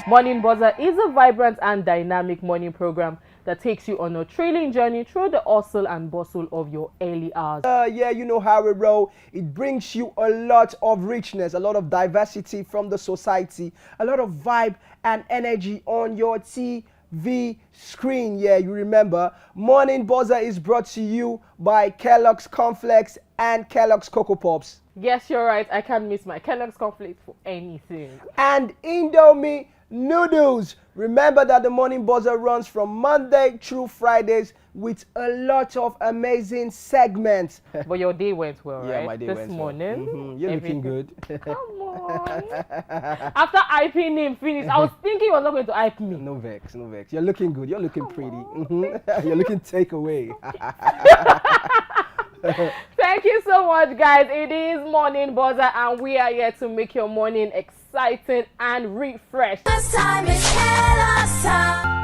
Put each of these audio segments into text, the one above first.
Morning Buzzer is a vibrant and dynamic morning program that takes you on a thrilling journey through the hustle and bustle of your early hours. Yeah, you know how we roll. It brings you a lot of richness, a lot of diversity from the society, a lot of vibe and energy on your TV screen. Yeah, you remember. Morning Buzzer is brought to you by Kellogg's Cornflakes and Kellogg's Cocoa Pops. Yes, you're right. I can't miss my Kellogg's Cornflakes for anything. And Indomie noodles. Remember that the Morning Buzzer runs from Monday through Fridays with a lot of amazing segments. But your day went well, Yeah, right? my day this went morning. well. You're looking good. Come on. After hyping him finished, I was thinking you were not going to hype me. No vex, no vex. You're looking good. You're looking pretty. You're looking takeaway. Thank you so much, guys. It is Morning Buzzer, and we are here to make your morning exciting and refreshed. This time is Kellogg's time.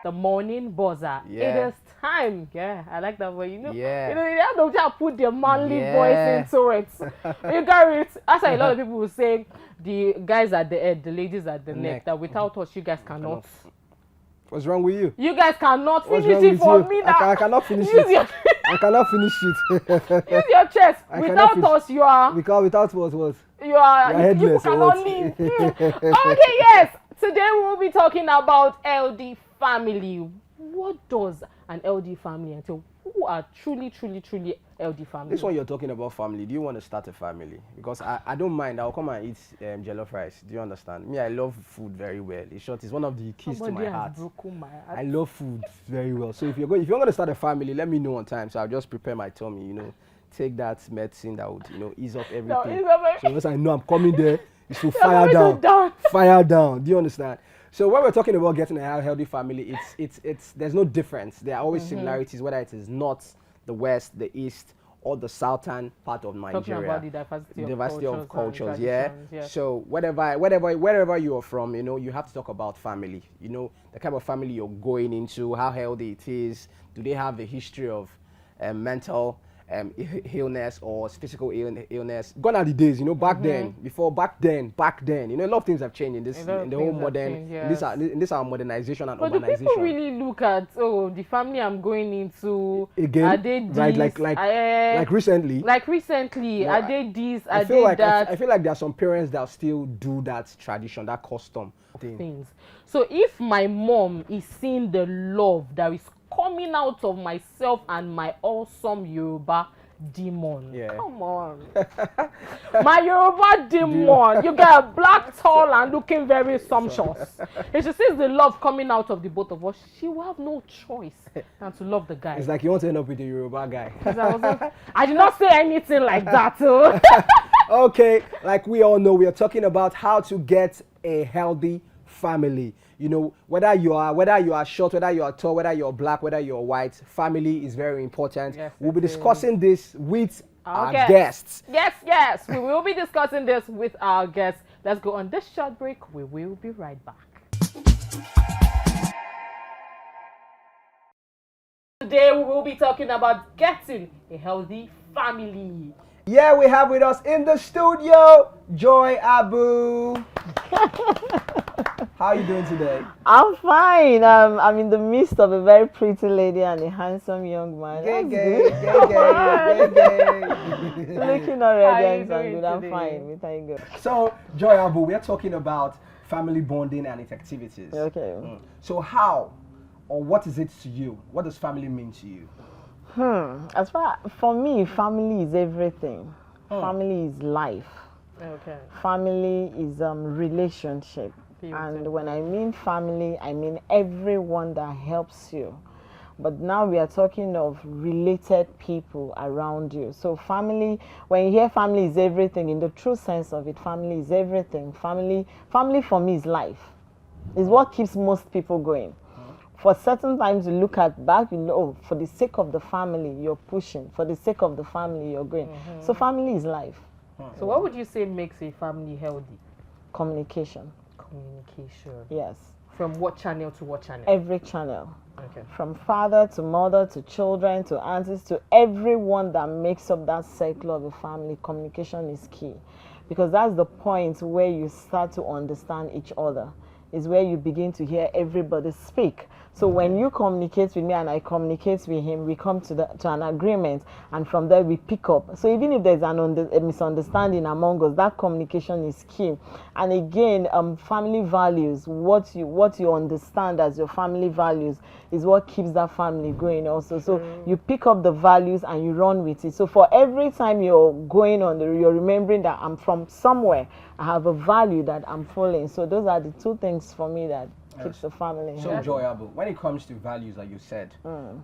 The Morning Buzzer. Yeah. It is time. Yeah, I like that voice. You know, Yeah. you have to just put the manly Yeah. voice into it. You got it. That's why a lot of people will say the guys at the head, the ladies at the neck. Neck. That without us, you guys cannot. What's wrong with you? You guys cannot What's finish wrong it with for you? me now. I cannot finish Use it. your I cannot finish it. use your chest. I cannot Without finish- us, you are Without what? you are You're you headless or cannot what? leave. Okay, yes. Today we will be talking about LD family. What does an LD family entail? Who are truly LD family? This one you're talking about family. Do you want to start a family? Because I don't mind. I'll come and eat jollof rice. Do you understand? Me, I love food very well. In short, it's one of the keys to Somebody my has heart. broken my heart. I love food very well. So if you're going to start a family, let me know on time. So I'll just prepare my tummy. Take that medicine that would ease up everything. So once I know I'm coming there, it's to fire going to down. die. Fire down. Do you understand? So when we're talking about getting a healthy family, it's there's no difference. There are always similarities, whether it is north, the west, the east, or the southern part of Nigeria. Talking about the diversity of cultures, and yeah. traditions, yes. So wherever you are from, you have to talk about family. The kind of family you're going into, how healthy it is. Do they have a history of mental illness or physical illness? Gone are the days, back then. A lot of things have changed in the whole modern, in this our modernization and But do urbanization. people really look at the family I'm going into? Again, Are they this? right? Like recently. Like recently, No, are they this? Are I feel they like that? I feel like there are some parents that still do that tradition, that custom thing. Things. So if my mom is seeing the love that is coming out of myself and my awesome Yoruba demon, Yeah. come on, my Yoruba demon, you got black, tall, and looking very sumptuous. If she sees the love coming out of the both of us, she will have no choice than to love the guy. It's like you want to end up with a Yoruba guy. I did not say anything like that. Oh. Okay, like we all know, we are talking about how to get a healthy family. Whether you are short, whether you are tall, whether you're black, whether you're white, family is very important. Yes, We'll be it is. discussing this with our Okay. guests. Yes, we will be discussing this with our guests. Let's go on this short break. We will be right back. Today we will be talking about getting a healthy family. Yeah, we have with us in the studio Joy Abu. How How are you doing today? I'm fine. I'm in the midst of a very pretty lady and a handsome young man. Gay, That's gay, good. gay, gay, gay. Looking How already you and so doing good. I'm today? fine. We thank God. So, Joy Abu, we are talking about family bonding and its activities. Okay. So, how or what is it to you? What does family mean to you? As far for me, family is everything. Hmm. Family is life. Okay. Family is relationship. And Beautiful. when I mean family, I mean everyone that helps you. But now we are talking of related people around you. So family, when you hear family is everything, in the true sense of it, family is everything. Family for me is life. Is what keeps most people going. For certain times you look at back, you know, oh, for the sake of the family, you're pushing. For the sake of the family, you're going. So family is life. So what would you say makes a family healthy? Communication. Communication. Yes. From what channel to what channel? Every channel. Okay. From father to mother to children to aunties to everyone that makes up that circle of a family, communication is key. Because that's the point where you start to understand each other. Is where you begin to hear everybody speak. So when you communicate with me and I communicate with him, we come to an agreement, and from there we pick up. So even if there's a misunderstanding among us, that communication is key. And again, family values, what you understand as your family values is what keeps that family going also. So you pick up the values and you run with it. So for every time you're going on, you're remembering that I'm from somewhere, I have a value that I'm following. So those are the two things for me that keeps the family So, healthy. Joy Abu, when it comes to values, like you said,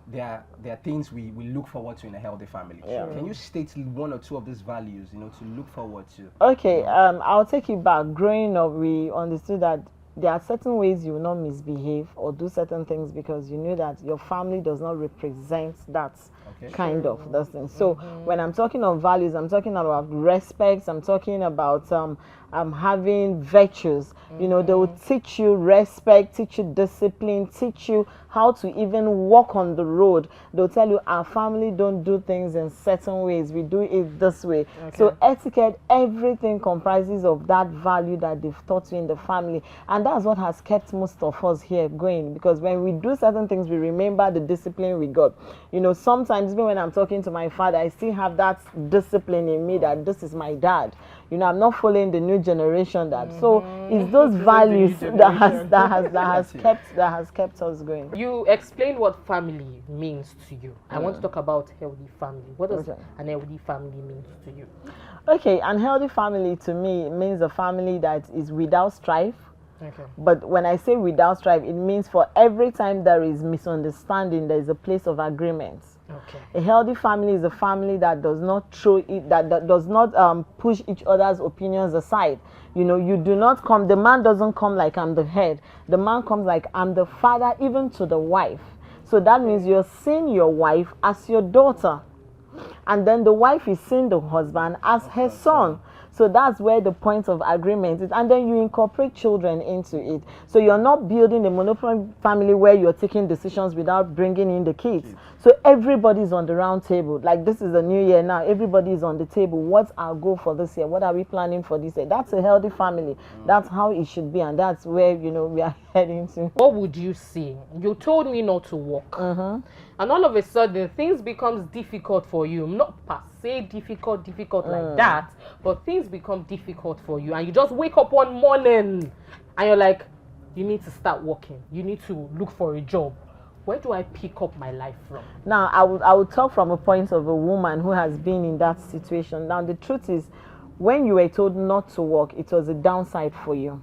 there are things we look forward to in a healthy family. Yeah. Can you state one or two of these values, to look forward to? Okay, I'll take you back. Growing up, we understood that there are certain ways you will not misbehave or do certain things because you know that your family does not represent that Okay. kind of those things. So when I'm talking of values, I'm talking about respect. I'm talking about having virtues. You know, they will teach you respect, teach you discipline, teach you how to even walk on the road. They'll tell you our family don't do things in certain ways. We do it this way. So etiquette, everything comprises of that value that they've taught you in the family. And that's what has kept most of us here going, because when we do certain things, we remember the discipline we got. You know, sometimes even when I'm talking to my father, I still have that discipline in me that this is my dad. You know, I'm not following the new generation that. So it's those values that has kept us going. You explained what family means to you. I want to talk about healthy family. What does an healthy family mean to you? Okay, unhealthy family to me means a family that is without strife. Okay. But when I say without strife, it means for every time there is misunderstanding, there is a place of agreement. Okay. A healthy family is a family that does not throw it, that does not push each other's opinions aside. You know, you do not come, the man doesn't come like I'm the head. The man comes like I'm the father, even to the wife. So that means you're seeing your wife as your daughter. And then the wife is seeing the husband as her son. So that's where the point of agreement is. And then you incorporate children into it. So you're not building a monopoly family where you're taking decisions without bringing in the kids. So everybody's on the round table. Like this is a new year now. Everybody is on the table. What's our goal for this year? What are we planning for this year? That's a healthy family. That's how it should be. And that's where, you know, we are heading to. What would you say? You told me not to walk. And all of a sudden, things becomes difficult for you. Not per se difficult like that, but things become difficult for you. And you just wake up one morning and you're like, you need to start working. You need to look for a job. Where do I pick up my life from? Now, I would talk from a point of a woman who has been in that situation. Now, the truth is, when you were told not to work, it was a downside for you.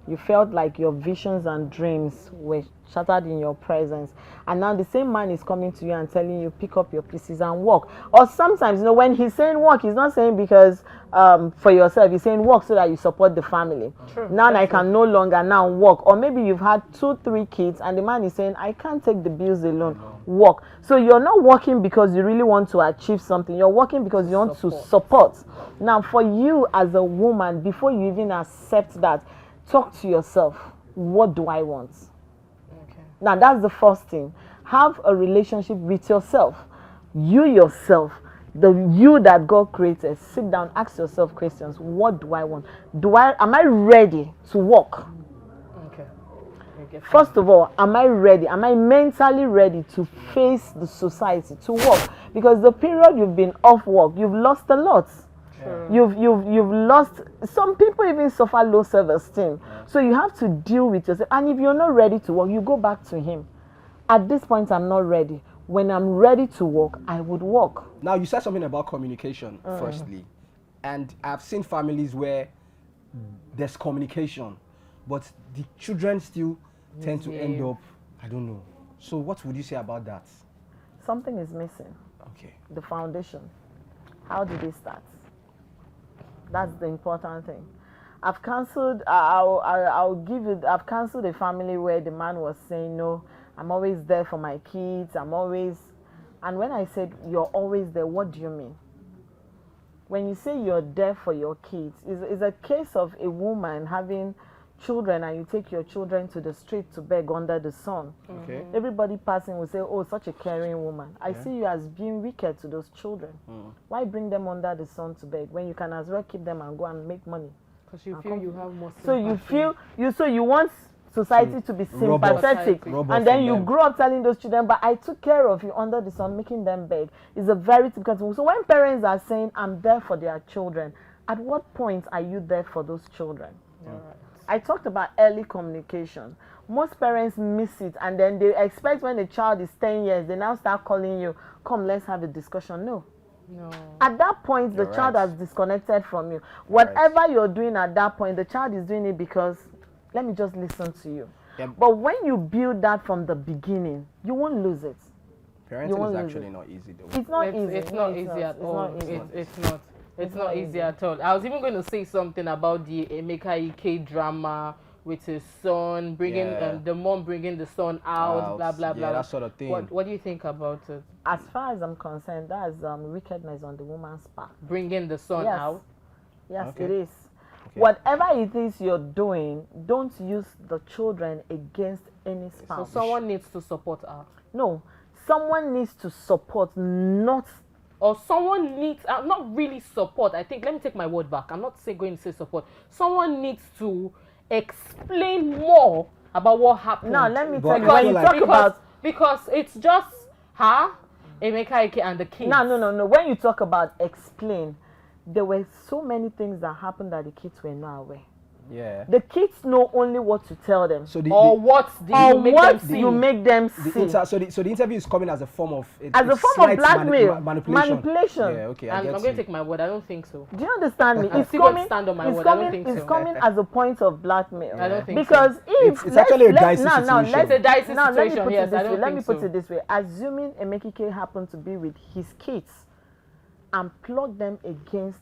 You felt like your visions and dreams were shattered in your presence. And now the same man is coming to you and telling you, pick up your pieces and walk. Or sometimes, you know, when he's saying walk, he's not saying because for yourself. He's saying walk so that you support the family. True, now I can no longer now walk. Or maybe you've had 2-3 kids and the man is saying, I can't take the bills alone. Walk. So you're not working because you really want to achieve something. You're working because you want to support. Now, for you as a woman, before you even accept that, talk to yourself. What do I want? Okay. Now, that's the first thing. Have a relationship with yourself. You yourself, the you that God created. Sit down, ask yourself questions. What do I want? Am I ready to walk? Okay. Okay. Okay, fine. First of all, am I ready? Am I mentally ready to face the society, to work? Because the period you've been off work, you've lost a lot. You've lost. Some people even suffer low self-esteem. So you have to deal with yourself. And if you're not ready to work, you go back to him. At this point, I'm not ready. When I'm ready to work, I would work. Now, you said something about communication, firstly. And I've seen families where there's communication, but the children still tend to end up, I don't know. So what would you say about that? Something is missing. Okay. The foundation. How did it start? That's the important thing. I've cancelled. I'll give it. I've cancelled a family where the man was saying, "No, I'm always there for my kids. I'm always." And when I said you're always there, what do you mean? When you say you're there for your kids, is a case of a woman having children and you take your children to the street to beg under the sun. Okay. Everybody passing will say, "Oh, such a caring woman." I see you as being wicked to those children. Why bring them under the sun to beg when you can as well keep them and go and make money? Because you feel you have more So you sympathy. feel you want society to be rub off- sympathetic, rub off and then from you them. grow up telling those children, "But I took care of you under the sun," making them beg. Is a very typical thing. So when parents are saying, "I'm there for their children," at what point are you there for those children? I talked about early communication. Most parents miss it, and then they expect when the child is 10 years, they now start calling you, "Come, let's have a discussion." No. No. At that point, the You're child right. has disconnected from you. Whatever you're doing at that point, the child is doing it because, let me just listen to you. Yep. But when you build that from the beginning, you won't lose it. Parenting won't is lose actually it. not easy though. It's not It's, easy. it's No, not easy at It's all. not easy. It's not. It's not not easy easy. at all. I was even going to say something about the Emeka Ike drama with his son, bringing Yeah. the mom bringing the son out, blah blah Yeah, blah. that sort of thing. What do you think about it? As far as I'm concerned, that's wickedness on the woman's part. Bringing the son Yes. out. Yes, Okay. it is. Okay. Whatever it is you're doing, don't use the children against any So spouse. someone needs to support her, No, someone needs to support, not or someone needs not really support. I think. Let me take my word back. I'm not going to say support. Someone needs to explain more about what happened. Now, let me But tell you, I when feel you like- talk about because it's just her, Emeka Ike, and the kids. no. When you talk about explain, there were so many things that happened that the kids were not aware. Yeah. The kids know only what to tell them, So Or what do or you make what them see? you make them the see. so the interview is coming as a form of As a form slight of blackmail, manipulation. manipulation. Yeah, okay, I I'm get going to you. take my word. I don't think so. Do you understand me? I'm It's still going to coming. stand on my It's word. I don't coming. think It's so. coming as a point of blackmail. I don't think Because so. if It's actually a dicey now, situation. let's It's a dicey now let me situation, put yes, it this I don't way. Let me think put so. it this way. Assuming Emekike happened to be with his kids and plug them against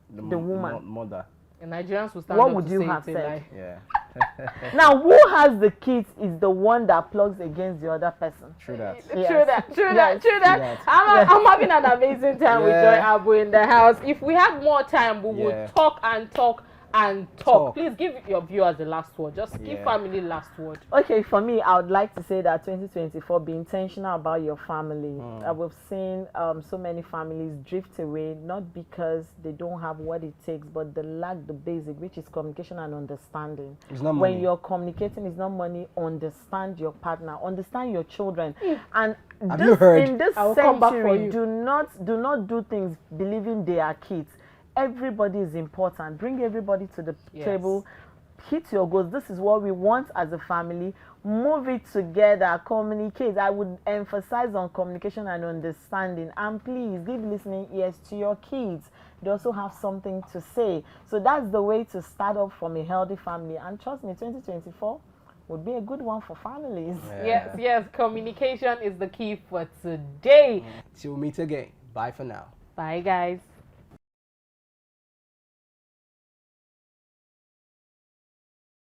the woman. Mother. And Nigerians will stand What up would to you say have it's a said? lie. Yeah. Now, who has the kids is the one that plugs against the other person. True that. Yes. True that, true Yes. that. I'm having an amazing time with Joy Yeah. Abu in the house. If we had more time, we Yeah. would talk and talk and talk. Talk. Please give your viewers the last word. Just give Yeah. family last word. Okay, for me, I would like to say that 2024, be intentional about your family. We've seen so many families drift away, not because they don't have what it takes, but they lack the basic, which is communication and understanding. It's not When money. you're communicating, it's not money. Understand your partner, understand your children, and Have you heard? in this I will come back for century, you. do not do things believing they are kids. Everybody is important. Bring everybody to the Yes. table. Hit your goals. This is what we want as a family. Move it together. Communicate. I would emphasize on communication and understanding. And please give listening ears to your kids. They also have something to say. So that's the way to start off from a healthy family. And trust me, 2024 would be a good one for families. Yes. Communication is the key for today. Till we meet again. Bye for now. Bye, guys.